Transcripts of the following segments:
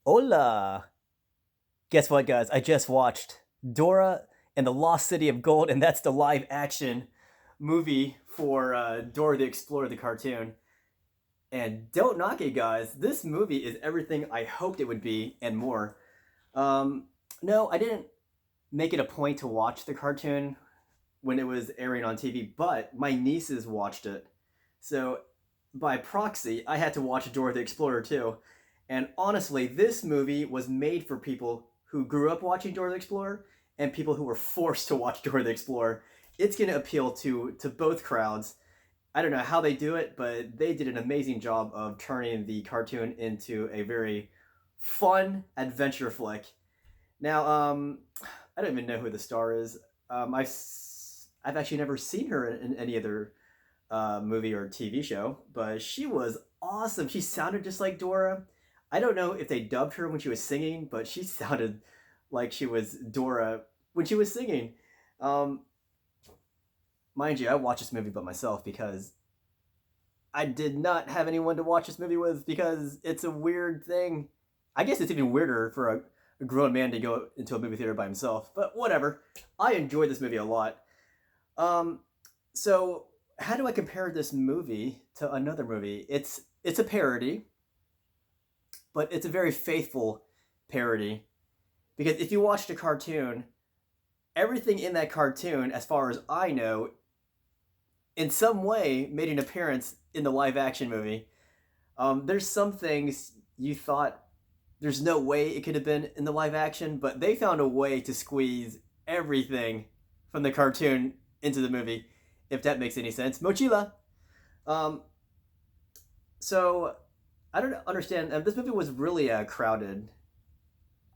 Hola! Guess what, guys? I just watched Dora and the Lost City of Gold, and that's the live action movie for Dora the Explorer, the cartoon. And don't knock it, guys. This movie is everything I hoped it would be and more. Um, no, I didn't make it a point to watch the cartoon when it was airing on TV, but my nieces watched it. So by proxy, I had to watch Dora the Explorer too. And honestly, this movie was made for people who grew up watching Dora the Explorer and people who were forced to watch Dora the Explorer. It's going to appeal to both crowds. I don't know how they do it, but they did an amazing job of turning the cartoon into a very fun adventure flick. Now, I don't even know who the star is. I've actually never seen her in any other movie or TV show, but she was awesome. She sounded just like Dora. I don't know if they dubbed her when she was singing, but she sounded like she was Dora when she was singing. Um, Mind you, I watched this movie by myself because I did not have anyone to watch this movie with because it's a weird thing. I guess it's even weirder for a grown man to go into a movie theater by himself, but whatever. I enjoyed this movie a lot. Um, so how do I compare this movie to another movie? It's a parody, but it's a very faithful parody because if you watch the cartoon, everything in that cartoon, as far as I know, in some way made an appearance in the live action movie. There's some things you thought there's no way it could have been in the live action, but they found a way to squeeze everything from the cartoon into the movie, if that makes any sense. Mochila. Um, so I don't understand. This movie was really crowded.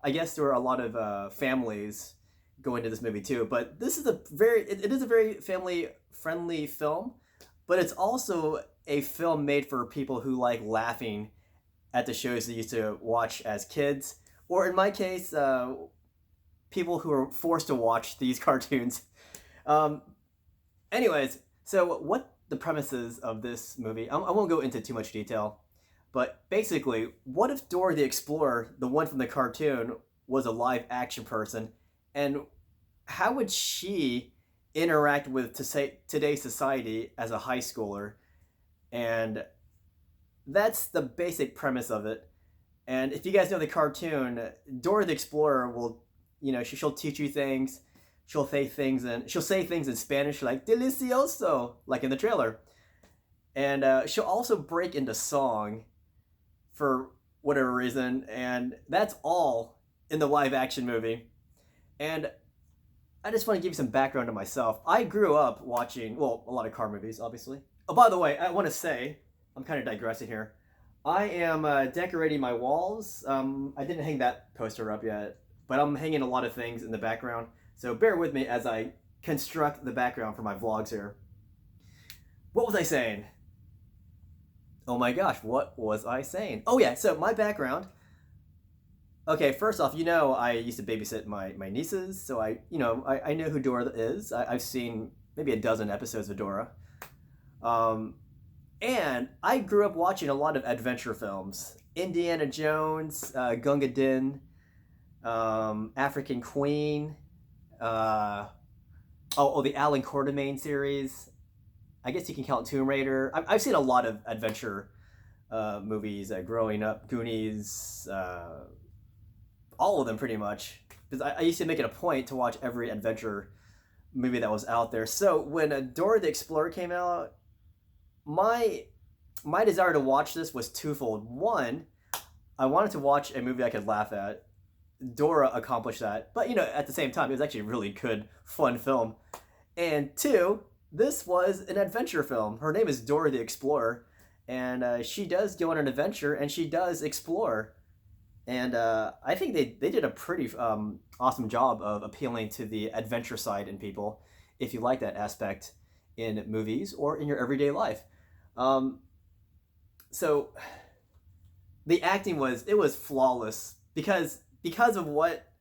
I guess there were a lot of families going to this movie too. But this is it is a very family friendly film, but it's also a film made for people who like laughing at the shows they used to watch as kids, or in my case, people who are forced to watch these cartoons. Um, Anyways, so what the premises of this movie? I won't go into too much detail, but basically, what if Dora the Explorer, the one from the cartoon, was a live action person, and how would she interact with to say today's society as a high schooler? And that's the basic premise of it. And if you guys know the cartoon, Dora the Explorer will, she'll teach you things. She'll say things in Spanish like "delicioso," like in the trailer, and she'll also break into song for whatever reason, and that's all in the live action movie. And I just want to give you some background to myself. I grew up watching, well, a lot of car movies, obviously. Oh, by the way, I want to say, I'm kind of digressing here. I am decorating my walls. I didn't hang that poster up yet, but I'm hanging a lot of things in the background. So bear with me as I construct the background for my vlogs here. What was I saying? Oh my gosh, what was I saying? Oh yeah, so my background. Okay, first off, I used to babysit my nieces, so I know who Dora is. I've seen maybe a dozen episodes of Dora. Um, and I grew up watching a lot of adventure films. Indiana Jones, Gunga Din, African Queen, uh, the Alan Quartermain series. I guess you can count Tomb Raider. I've seen a lot of adventure movies growing up. Goonies, all of them pretty much. Because I used to make it a point to watch every adventure movie that was out there. So when Dora the Explorer came out, my my desire to watch this was twofold. One, I wanted to watch a movie I could laugh at. Dora accomplished that, but at the same time, it was actually a really good, fun film. And two, this was an adventure film. Her name is Dora the Explorer, and she does go on an adventure and she does explore. And I think they did a pretty awesome job of appealing to the adventure side in people, if you like that aspect in movies or in your everyday life. Um, so the acting was flawless because of what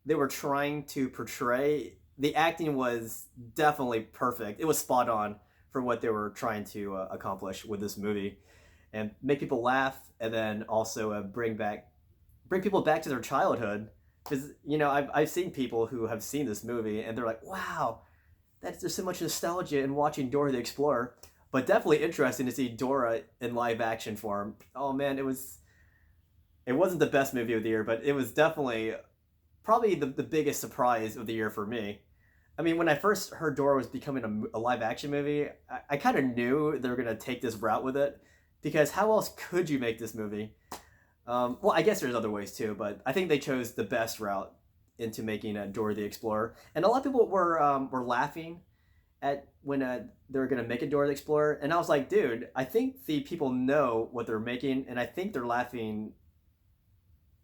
they were trying to portray. The acting was definitely perfect. It was spot on for what they were trying to accomplish with this movie, and make people laugh, and then also bring people back to their childhood. Because I've seen people who have seen this movie and they're like, wow, there's so much nostalgia in watching Dora the Explorer. But definitely interesting to see Dora in live action form. Oh man, it wasn't the best movie of the year, but it was definitely probably the biggest surprise of the year for me. I mean, when I first heard Dora was becoming a live action movie, I kind of knew they were going to take this route with it. Because how else could you make this movie? Well, I guess there's other ways too, but I think they chose the best route into making Dora the Explorer. And a lot of people were laughing at when they were gonna make a Dora the Explorer, and I was like, dude, I think the people know what they're making, and I think they're laughing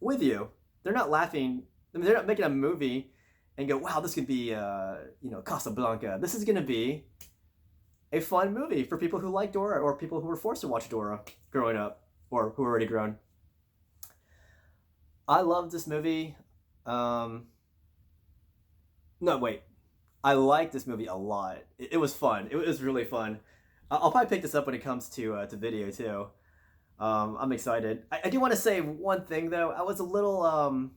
with you. They're not laughing. I mean, they're not making a movie and go, wow, this could be Casablanca. This is gonna be a fun movie for people who like Dora or people who were forced to watch Dora growing up or who are already grown. I loved this movie. No, wait. I liked this movie a lot. It was fun. It was really fun. I'll probably pick this up when it comes to video too. I'm excited. I do want to say one thing though. I was a little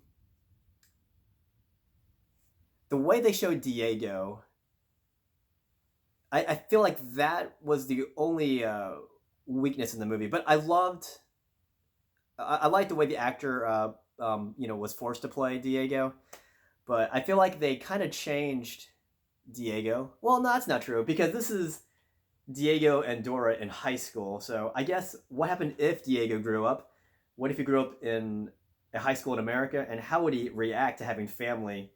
the way they showed Diego. I feel like that was the only weakness in the movie. But I loved. I liked the way the actor was forced to play Diego. But I feel like they kind of changed Diego. Well, no, that's not true because this is Diego and Dora in high school. So I guess what happened if Diego grew up? What if he grew up in a high school in America? And how would he react to having family,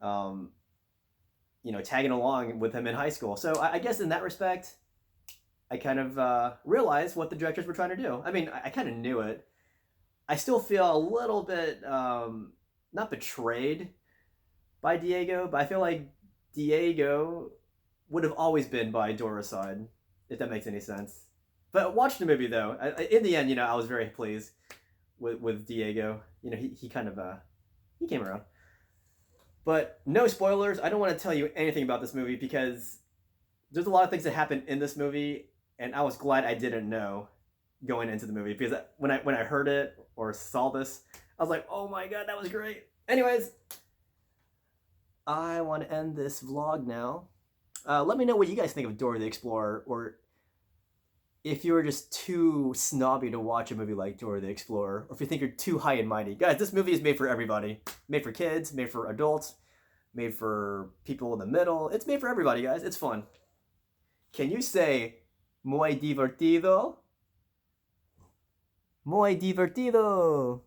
tagging along with him in high school? So I guess in that respect, I kind of realized what the directors were trying to do. I mean, I kind of knew it. I still feel a little bit not betrayed by Diego, but I feel like Diego would have always been by Dora's side, if that makes any sense. But watch the movie though. In the end, I was very pleased with Diego. He kind of he came around. But no spoilers. I don't want to tell you anything about this movie because there's a lot of things that happen in this movie, and I was glad I didn't know going into the movie because when I heard it or saw this, I was like, oh my god, that was great. Anyways, I want to end this vlog now. Let me know what you guys think of Dora the Explorer, or if you're just too snobby to watch a movie like Dora the Explorer, or if you think you're too high and mighty. Guys, this movie is made for everybody. Made for kids, made for adults, made for people in the middle. It's made for everybody, guys. It's fun. Can you say muy divertido? Muy divertido.